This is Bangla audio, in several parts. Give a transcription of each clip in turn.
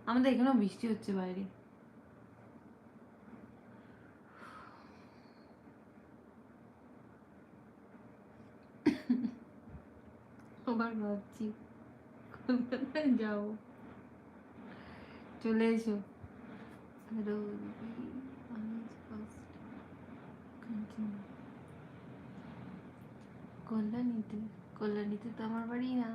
আমাদের এখানেও বৃষ্টি হচ্ছে বাইরে। আবার ভাবছি কলকাতায় যাও, চলে এসো। কল্যাণীতে, কল্যাণীতে তো আমার বাড়ি না।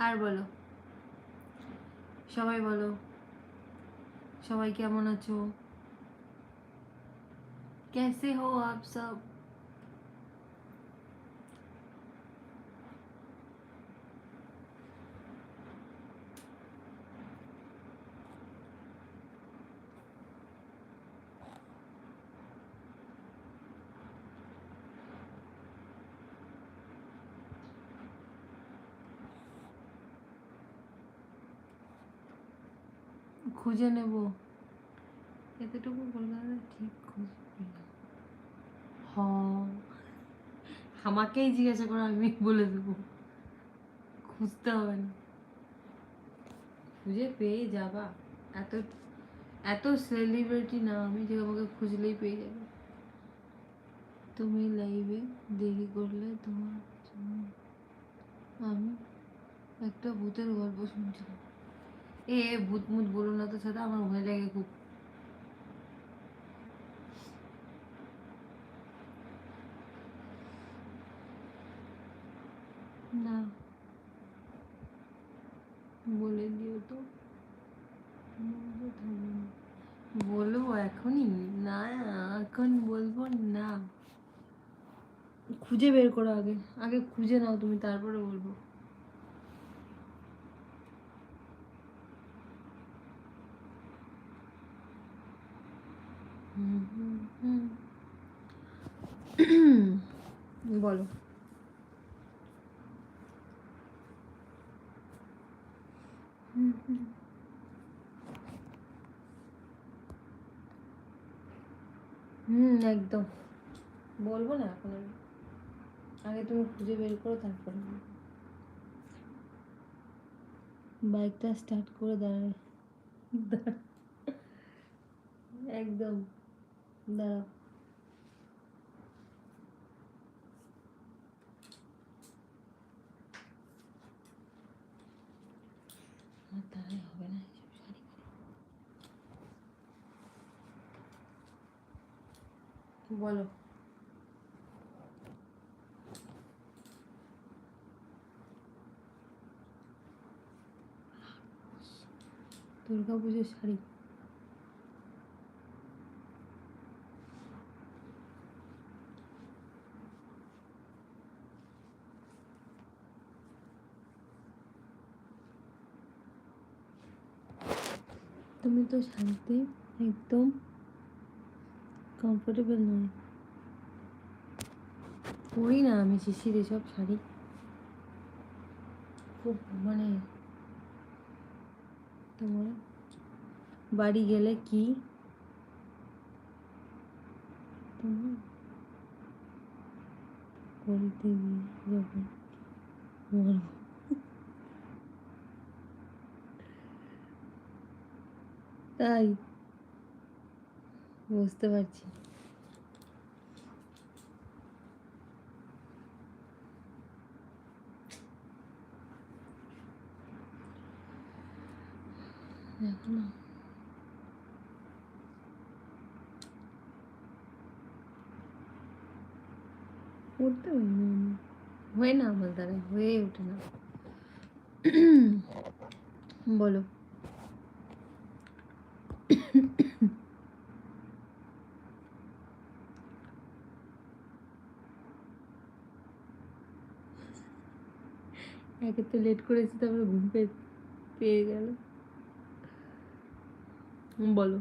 আর বলো, সবাই বলো, সবাই কেমন আছো? कैसे हो आप सब? খুঁজে নেব, এতটুকু কলকাতা ঠিক খুঁজে পেলাম। হ্যাঁ, আমাকেই জিজ্ঞাসা করো, আমি বলে দেবো, খুঁজতে হবে না, খুঁজে পেয়ে যাবা। এত এত সেলিব্রিটি না আমি যে আমাকে খুঁজলেই পেয়ে যাবে। তুমি লাইভে দেরি করলে তোমার জন্য আমি একটা ভূতের গল্প শুনছিলাম। ভূত মুত বলো না তো সাথে, আমার ভয় লাগে খুব। না, বলে দিও তো, বলবো এখনই না, এখন বলবো না, খুঁজে বের করো আগে, আগে খুঁজে নাও তুমি, তারপরে বলবো। বলো। একদম বলবো না এখন আমি, আগে তুমি খুঁজে বের করো তারপরে। বাইকটা স্টার্ট করে দাঁড়ায়, একদম দাঁড়াও। আমার দ্বারাই হবে না এসব শাড়ি। বলো। দুর্গা পুজোর শাড়ি, তুমি তো শাড়িতে একদম কমফোর্টেবল নয়। পরি না আমি শিশির এসব শাড়ি, খুব মানে তোমার বাড়ি গেলে কি তোমার করতে গিয়ে যখন মরবো। তাই বুঝতে পারছি। দেখো না, করতে হয় না, আমার দ্বারা হয়ে ওঠে না। বলো। একে তো লেট করেছি, তারপরে ঘুম পেয়ে গেল। বলো।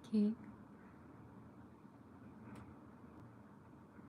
কে?